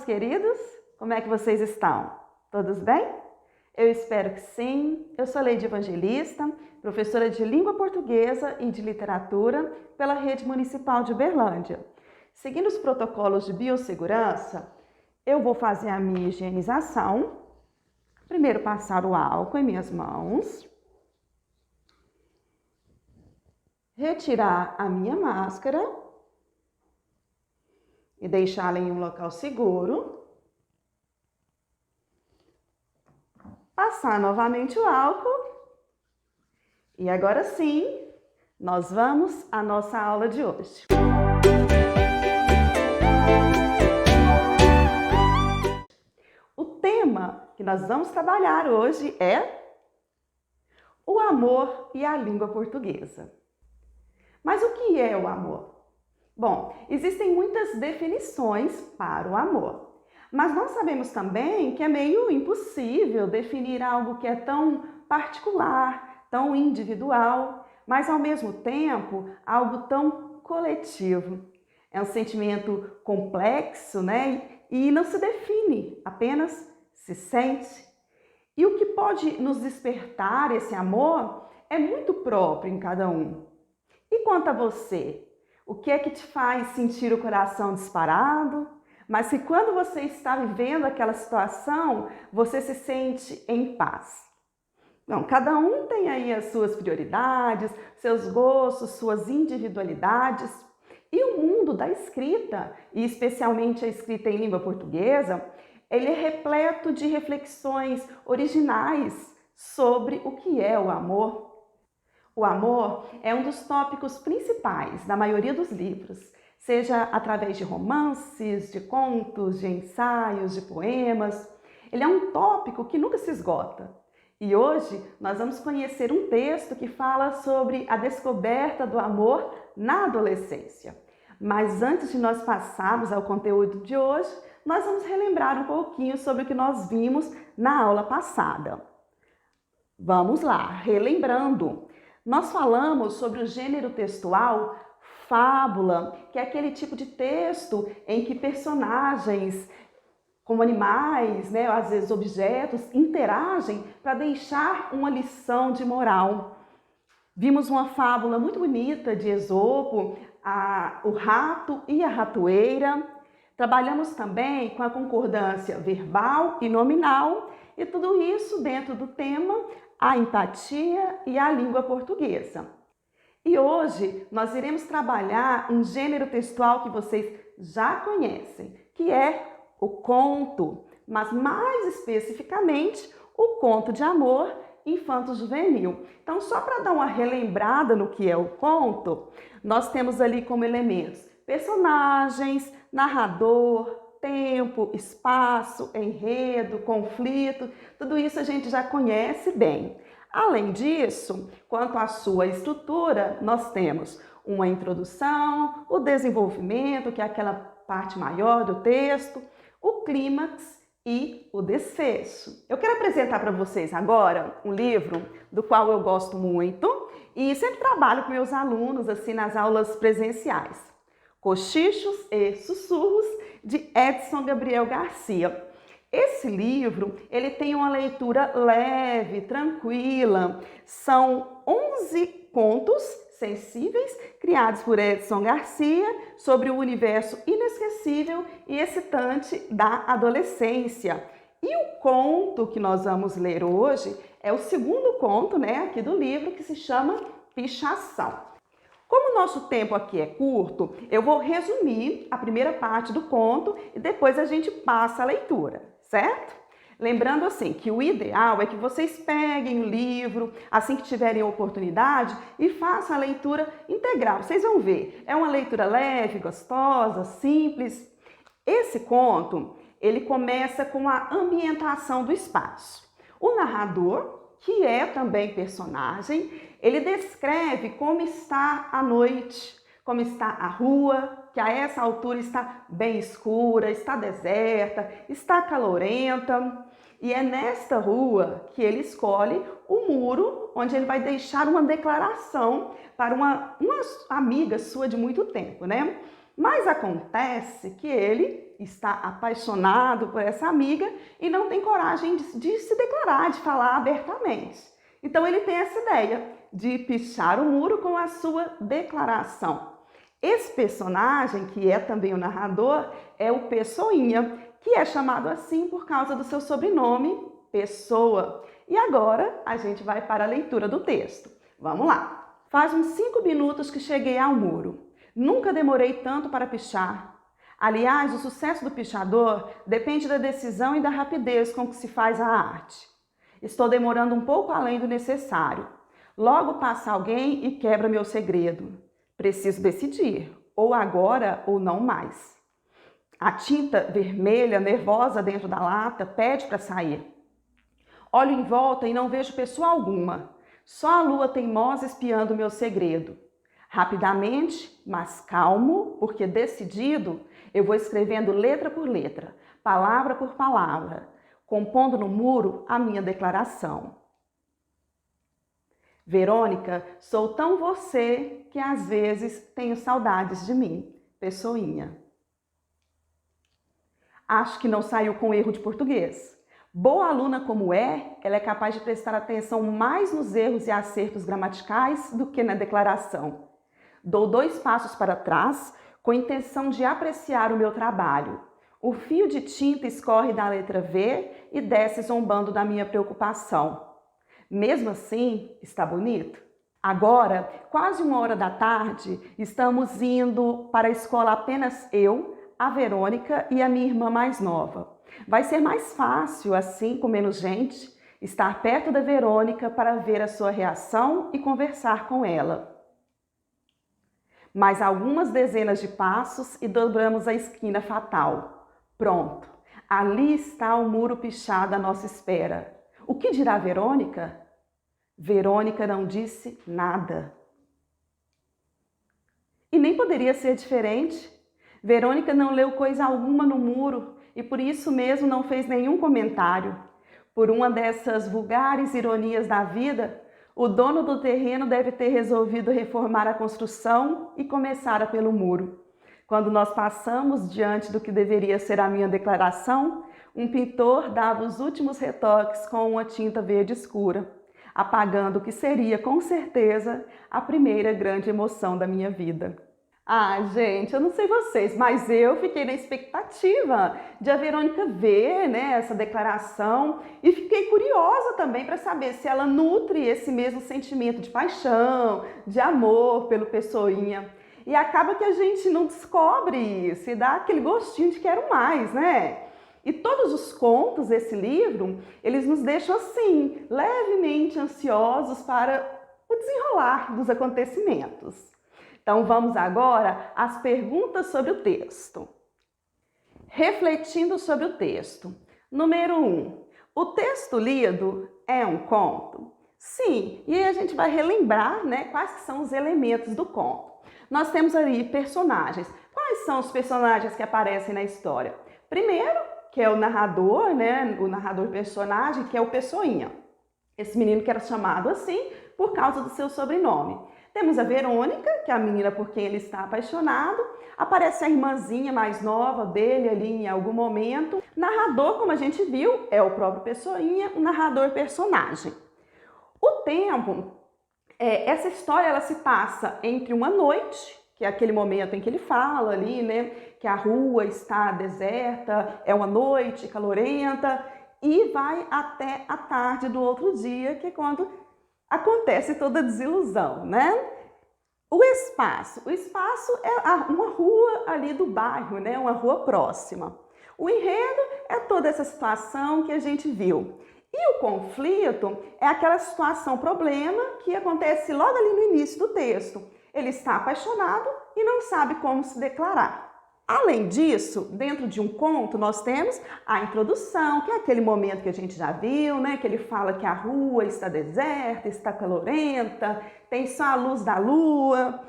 meus queridos! Como é que vocês estão? Todos bem? Eu espero que sim. Eu sou Leide Evangelista, professora de Língua Portuguesa e de Literatura pela Rede Municipal de Uberlândia. Seguindo os protocolos de biossegurança, eu vou fazer a minha higienização. Primeiro passar o álcool em minhas mãos. Retirar a minha máscara e deixá-la em um local seguro. Passar novamente o álcool. E agora sim, nós vamos à nossa aula de hoje. O tema que nós vamos trabalhar hoje é o amor e a língua portuguesa. Mas o que é o amor? Bom, existem muitas definições para o amor. Mas nós sabemos também que é meio impossível definir algo que é tão particular, tão individual, mas ao mesmo tempo algo tão coletivo. É um sentimento complexo, né? E não se define, apenas se sente. E o que pode nos despertar esse amor é muito próprio em cada um. E quanto a você? O que é que te faz sentir o coração disparado? Mas que quando você está vivendo aquela situação, você se sente em paz. Não, cada um tem aí as suas prioridades, seus gostos, suas individualidades. E o mundo da escrita, e especialmente a escrita em língua portuguesa, ele é repleto de reflexões originais sobre o que é o amor. O amor é um dos tópicos principais da maioria dos livros, seja através de romances, de contos, de ensaios, de poemas. Ele é um tópico que nunca se esgota. E hoje nós vamos conhecer um texto que fala sobre a descoberta do amor na adolescência. Mas antes de nós passarmos ao conteúdo de hoje, nós vamos relembrar um pouquinho sobre o que nós vimos na aula passada. Vamos lá, relembrando. Nós falamos sobre o gênero textual fábula, que é aquele tipo de texto em que personagens, como animais, né, às vezes objetos, interagem para deixar uma lição de moral. Vimos uma fábula muito bonita de Esopo, o rato e a ratoeira. Trabalhamos também com a concordância verbal e nominal, e tudo isso dentro do tema a empatia e a língua portuguesa. E hoje nós iremos trabalhar um gênero textual que vocês já conhecem, que é o conto, mas mais especificamente o conto de amor infanto-juvenil. Então, só para dar uma relembrada no que é o conto, nós temos ali como elementos personagens, narrador, tempo, espaço, enredo, conflito, tudo isso a gente já conhece bem. Além disso, quanto à sua estrutura, nós temos uma introdução, o desenvolvimento, que é aquela parte maior do texto, o clímax e o desfecho. Eu quero apresentar para vocês agora um livro do qual eu gosto muito e sempre trabalho com meus alunos assim nas aulas presenciais. Cochichos e Sussurros, de Edson Gabriel Garcia. Esse livro, ele tem uma leitura leve, tranquila. São 11 contos sensíveis criados por Edson Garcia sobre o universo inesquecível e excitante da adolescência. E o conto que nós vamos ler hoje é o segundo conto, né, aqui do livro, que se chama Pichação. Como o nosso tempo aqui é curto, eu vou resumir a primeira parte do conto e depois a gente passa a leitura, certo? Lembrando assim que o ideal é que vocês peguem o livro assim que tiverem a oportunidade e façam a leitura integral. Vocês vão ver, é uma leitura leve, gostosa, simples. Esse conto, ele começa com a ambientação do espaço. O narrador, que é também personagem, ele descreve como está a noite, como está a rua, que a essa altura está bem escura, está deserta, está calorenta. E é nesta rua que ele escolhe o muro onde ele vai deixar uma declaração para uma amiga sua de muito tempo, né? Mas acontece que ele está apaixonado por essa amiga e não tem coragem de se declarar, de falar abertamente. Então ele tem essa ideia de pichar o muro com a sua declaração. Esse personagem, que é também o narrador, é o Pessoinha, que é chamado assim por causa do seu sobrenome, Pessoa. E agora a gente vai para a leitura do texto. Vamos lá! Faz uns 5 minutos que cheguei ao muro. Nunca demorei tanto para pichar. Aliás, o sucesso do pichador depende da decisão e da rapidez com que se faz a arte. Estou demorando um pouco além do necessário. Logo passa alguém e quebra meu segredo. Preciso decidir, ou agora ou não mais. A tinta vermelha, nervosa dentro da lata, pede para sair. Olho em volta e não vejo pessoa alguma. Só a lua teimosa espiando meu segredo. Rapidamente, mas calmo, porque decidido, eu vou escrevendo letra por letra, palavra por palavra, compondo no muro a minha declaração. Verônica, sou tão você que às vezes tenho saudades de mim. Pessoinha. Acho que não saiu com erro de português. Boa aluna como ela é capaz de prestar atenção mais nos erros e acertos gramaticais do que na declaração. Dou 2 passos para trás com a intenção de apreciar o meu trabalho. O fio de tinta escorre da letra V e desce zombando da minha preocupação. Mesmo assim, está bonito? Agora, quase 1h da tarde, estamos indo para a escola apenas eu, a Verônica e a minha irmã mais nova. Vai ser mais fácil, assim, com menos gente, estar perto da Verônica para ver a sua reação e conversar com ela. Mais algumas dezenas de passos e dobramos a esquina fatal. Pronto, ali está o muro pichado à nossa espera. O que dirá Verônica? Verônica não disse nada. E nem poderia ser diferente. Verônica não leu coisa alguma no muro e por isso mesmo não fez nenhum comentário. Por uma dessas vulgares ironias da vida, o dono do terreno deve ter resolvido reformar a construção e começara pelo muro. Quando nós passamos diante do que deveria ser a minha declaração, um pintor dava os últimos retoques com uma tinta verde escura, apagando o que seria, com certeza, a primeira grande emoção da minha vida. Ah, gente, eu não sei vocês, mas eu fiquei na expectativa de a Verônica ver, né, essa declaração e fiquei curiosa também para saber se ela nutre esse mesmo sentimento de paixão, de amor pelo Pessoinha. E acaba que a gente não descobre isso e dá aquele gostinho de quero mais, né? E todos os contos desse livro, eles nos deixam assim, levemente ansiosos para o desenrolar dos acontecimentos. Então vamos agora às perguntas sobre o texto. Refletindo sobre o texto. Número 1. O texto lido é um conto? Sim, e aí a gente vai relembrar, né, quais são os elementos do conto. Nós temos ali personagens. Quais são os personagens que aparecem na história? Primeiro, que é o narrador, né, o narrador personagem, que é o Pessoinha. Esse menino que era chamado assim por causa do seu sobrenome. Temos a Verônica, que é a menina por quem ele está apaixonado. Aparece a irmãzinha mais nova dele ali em algum momento. Narrador, como a gente viu, é o próprio Pessoinha, o narrador personagem. O tempo, essa história ela se passa entre uma noite, que é aquele momento em que ele fala ali, né, que a rua está deserta, é uma noite calorenta, e vai até a tarde do outro dia, que é quando acontece toda a desilusão, né? O espaço é uma rua ali do bairro, né? Uma rua próxima. O enredo é toda essa situação que a gente viu. E o conflito é aquela situação, problema, que acontece logo ali no início do texto. Ele está apaixonado e não sabe como se declarar. Além disso, dentro de um conto, nós temos a introdução, que é aquele momento que a gente já viu, né? Que ele fala que a rua está deserta, está calorenta, tem só a luz da lua.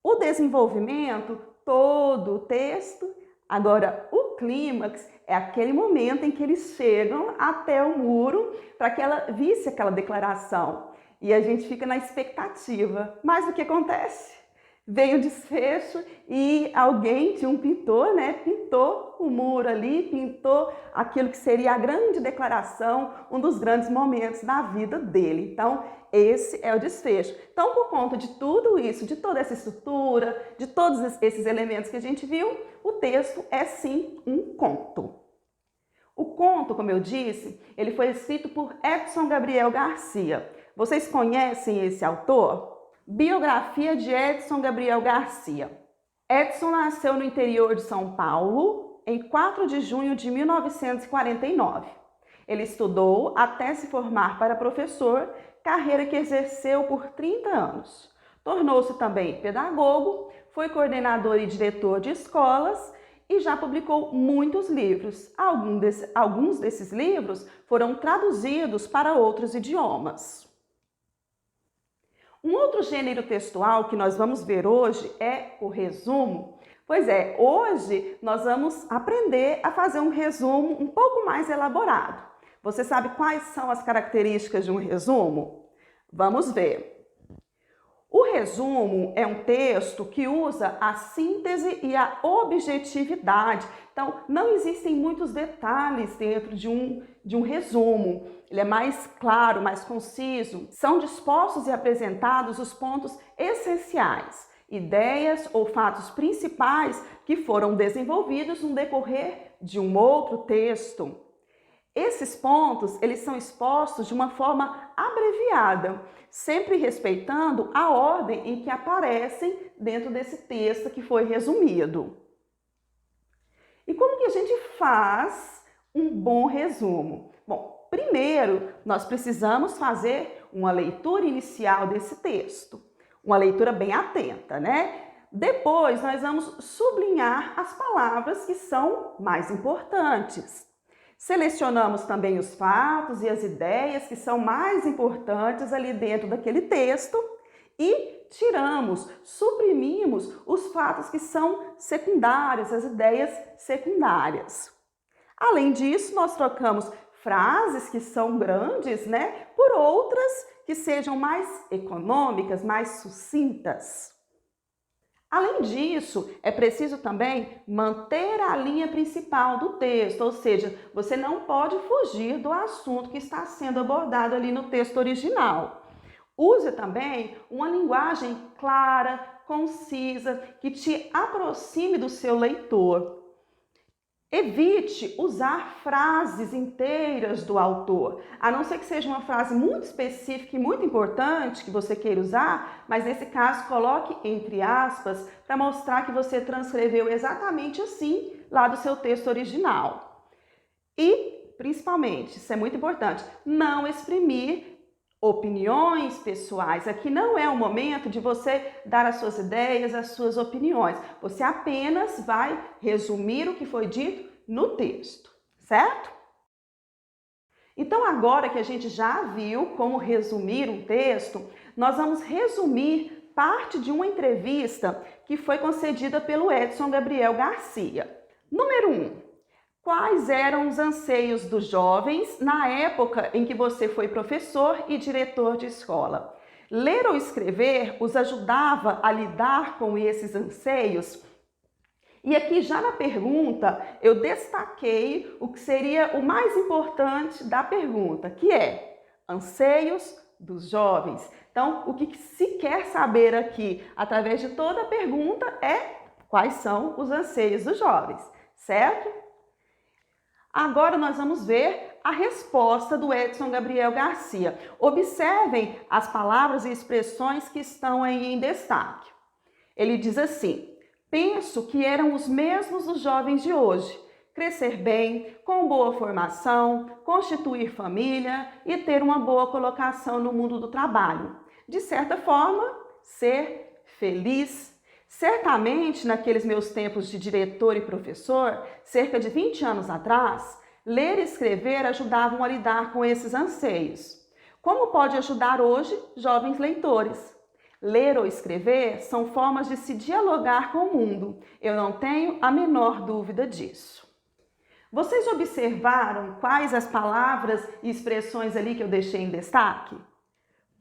O desenvolvimento, todo o texto. Agora, o clímax é aquele momento em que eles chegam até o muro para que ela visse aquela declaração. E a gente fica na expectativa. Mas o que acontece? Veio o desfecho e alguém, tinha um pintor, né, pintou o muro ali, pintou aquilo que seria a grande declaração, um dos grandes momentos da vida dele. Então, esse é o desfecho. Então, por conta de tudo isso, de toda essa estrutura, de todos esses elementos que a gente viu, o texto é sim um conto. O conto, como eu disse, ele foi escrito por Edson Gabriel Garcia. Vocês conhecem esse autor? Biografia de Edson Gabriel Garcia. Edson nasceu no interior de São Paulo em 4 de junho de 1949. Ele estudou até se formar para professor, carreira que exerceu por 30 anos. Tornou-se também pedagogo, foi coordenador e diretor de escolas e já publicou muitos livros. Alguns desses livros foram traduzidos para outros idiomas. Um outro gênero textual que nós vamos ver hoje é o resumo. Pois é, hoje nós vamos aprender a fazer um resumo um pouco mais elaborado. Você sabe quais são as características de um resumo? Vamos ver. O resumo é um texto que usa a síntese e a objetividade. Então, não existem muitos detalhes dentro de um resumo. Ele é mais claro, mais conciso. São dispostos e apresentados os pontos essenciais, ideias ou fatos principais que foram desenvolvidos no decorrer de um outro texto. Esses pontos, eles são expostos de uma forma abreviada, sempre respeitando a ordem em que aparecem dentro desse texto que foi resumido. E como que a gente faz um bom resumo? Bom, primeiro, nós precisamos fazer uma leitura inicial desse texto, uma leitura bem atenta, né? Depois, nós vamos sublinhar as palavras que são mais importantes. Selecionamos também os fatos e as ideias que são mais importantes ali dentro daquele texto e tiramos, suprimimos os fatos que são secundários, as ideias secundárias. Além disso, nós trocamos frases que são grandes, né, por outras que sejam mais econômicas, mais sucintas. Além disso, é preciso também manter a linha principal do texto, ou seja, você não pode fugir do assunto que está sendo abordado ali no texto original. Use também uma linguagem clara, concisa, que te aproxime do seu leitor. Evite usar frases inteiras do autor, a não ser que seja uma frase muito específica e muito importante que você queira usar, mas nesse caso coloque entre aspas para mostrar que você transcreveu exatamente assim lá do seu texto original. E, principalmente, isso é muito importante, não exprimir opiniões pessoais. Aqui não é o momento de você dar as suas ideias, as suas opiniões. Você apenas vai resumir o que foi dito no texto, certo? Então, agora que a gente já viu como resumir um texto, nós vamos resumir parte de uma entrevista que foi concedida pelo Edson Gabriel Garcia. Número 1. Quais eram os anseios dos jovens na época em que você foi professor e diretor de escola? Ler ou escrever os ajudava a lidar com esses anseios? E aqui já na pergunta eu destaquei o que seria o mais importante da pergunta, que é anseios dos jovens. Então, o que se quer saber aqui através de toda a pergunta é quais são os anseios dos jovens, certo? Agora nós vamos ver a resposta do Edson Gabriel Garcia. Observem as palavras e expressões que estão aí em destaque. Ele diz assim: penso que eram os mesmos dos jovens de hoje. Crescer bem, com boa formação, constituir família e ter uma boa colocação no mundo do trabalho. De certa forma, ser feliz. Certamente, naqueles meus tempos de diretor e professor, cerca de 20 anos atrás, ler e escrever ajudavam a lidar com esses anseios. Como pode ajudar hoje jovens leitores? Ler ou escrever são formas de se dialogar com o mundo. Eu não tenho a menor dúvida disso. Vocês observaram quais as palavras e expressões ali que eu deixei em destaque?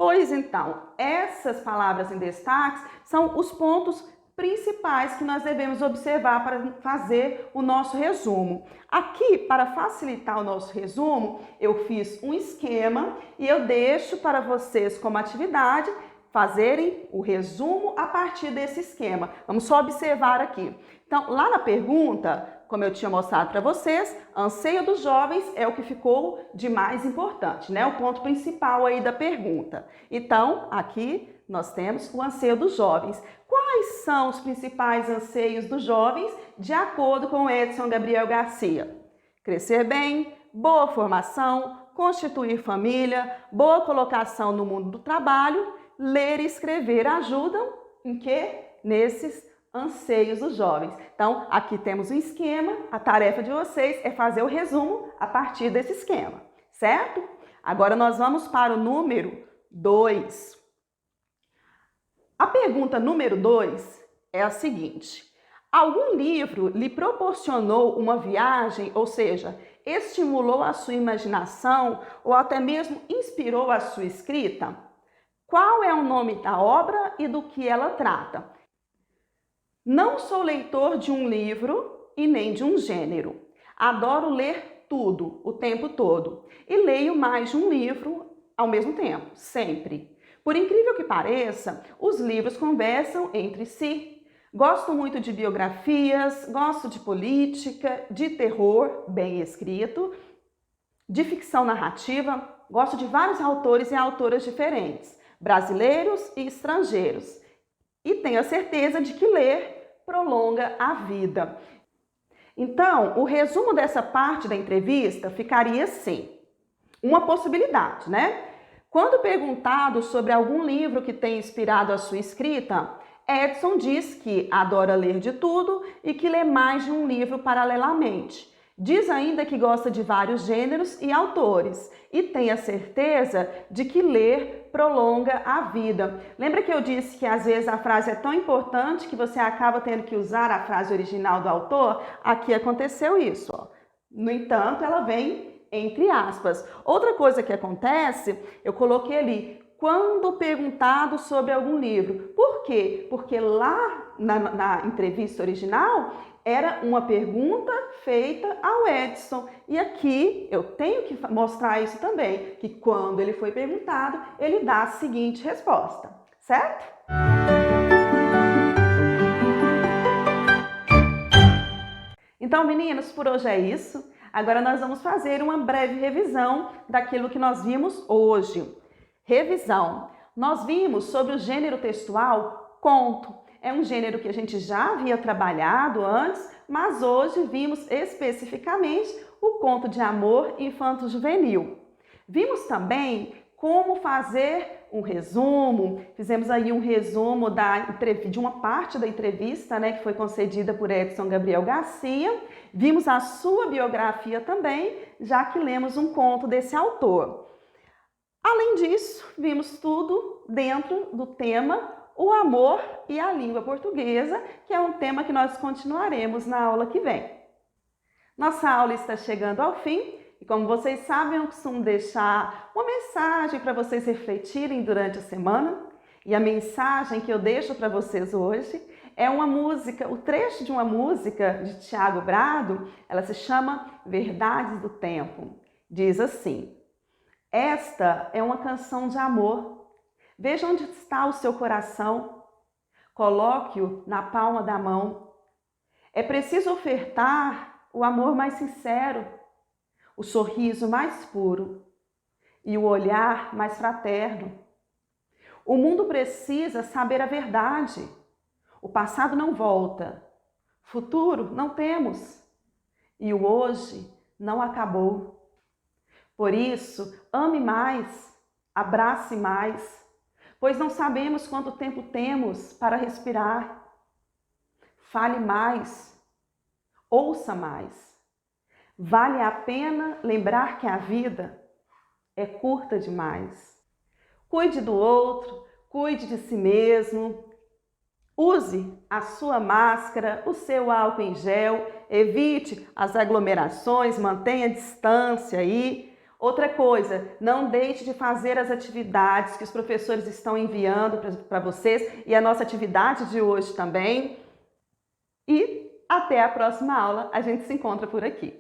Pois então, essas palavras em destaques são os pontos principais que nós devemos observar para fazer o nosso resumo. Aqui, para facilitar o nosso resumo, eu fiz um esquema e eu deixo para vocês como atividade fazerem o resumo a partir desse esquema. Vamos só observar aqui. Então, lá na pergunta, como eu tinha mostrado para vocês, anseio dos jovens é o que ficou de mais importante, né? O ponto principal aí da pergunta. Então, aqui nós temos o anseio dos jovens. Quais são os principais anseios dos jovens, de acordo com Edson Gabriel Garcia? Crescer bem, boa formação, constituir família, boa colocação no mundo do trabalho, ler e escrever ajudam em quê? Nesses anseios dos jovens. Então, aqui temos um esquema, a tarefa de vocês é fazer o resumo a partir desse esquema, certo? Agora nós vamos para o número 2. A pergunta número 2 é a seguinte: algum livro lhe proporcionou uma viagem, ou seja, estimulou a sua imaginação ou até mesmo inspirou a sua escrita? Qual é o nome da obra e do que ela trata? Não sou leitor de um livro e nem de um gênero. Adoro ler tudo, o tempo todo. E leio mais de um livro ao mesmo tempo, sempre. Por incrível que pareça, os livros conversam entre si. Gosto muito de biografias, gosto de política, de terror bem escrito, de ficção narrativa. Gosto de vários autores e autoras diferentes, brasileiros e estrangeiros. E tenho a certeza de que ler prolonga a vida. Então, o resumo dessa parte da entrevista ficaria assim: uma possibilidade, né? Quando perguntado sobre algum livro que tenha inspirado a sua escrita, Edson diz que adora ler de tudo e que lê mais de um livro paralelamente. Diz ainda que gosta de vários gêneros e autores e tem a certeza de que ler prolonga a vida. Lembra que eu disse que às vezes a frase é tão importante que você acaba tendo que usar a frase original do autor? Aqui aconteceu isso, ó. No entanto, ela vem entre aspas. Outra coisa que acontece, eu coloquei ali, quando perguntado sobre algum livro. Por quê? Porque lá na entrevista original era uma pergunta feita ao Edson. E aqui eu tenho que mostrar isso também, que quando ele foi perguntado, ele dá a seguinte resposta, certo? Então, meninos, por hoje é isso. Agora nós vamos fazer uma breve revisão daquilo que nós vimos hoje. Revisão. Nós vimos sobre o gênero textual conto. É um gênero que a gente já havia trabalhado antes, mas hoje vimos especificamente o conto de amor infanto-juvenil. Vimos também como fazer um resumo, fizemos aí um resumo de uma parte da entrevista, né, que foi concedida por Edson Gabriel Garcia. Vimos a sua biografia também, já que lemos um conto desse autor. Além disso, vimos tudo dentro do tema o amor e a língua portuguesa, que é um tema que nós continuaremos na aula que vem. Nossa aula está chegando ao fim e, como vocês sabem, eu costumo deixar uma mensagem para vocês refletirem durante a semana. E a mensagem que eu deixo para vocês hoje é uma música, o trecho de uma música de Tiago Brado. Ela se chama Verdades do Tempo. Diz assim: esta é uma canção de amor. Veja onde está o seu coração. Coloque-o na palma da mão. É preciso ofertar o amor mais sincero, o sorriso mais puro e o olhar mais fraterno. O mundo precisa saber a verdade. O passado não volta, futuro não temos e o hoje não acabou. Por isso, ame mais, abrace mais, pois não sabemos quanto tempo temos para respirar. Fale mais, ouça mais. Vale a pena lembrar que a vida é curta demais. Cuide do outro, cuide de si mesmo. Use a sua máscara, o seu álcool em gel, evite as aglomerações, mantenha a distância aí. Outra coisa, não deixe de fazer as atividades que os professores estão enviando para vocês e a nossa atividade de hoje também. E até a próxima aula, a gente se encontra por aqui.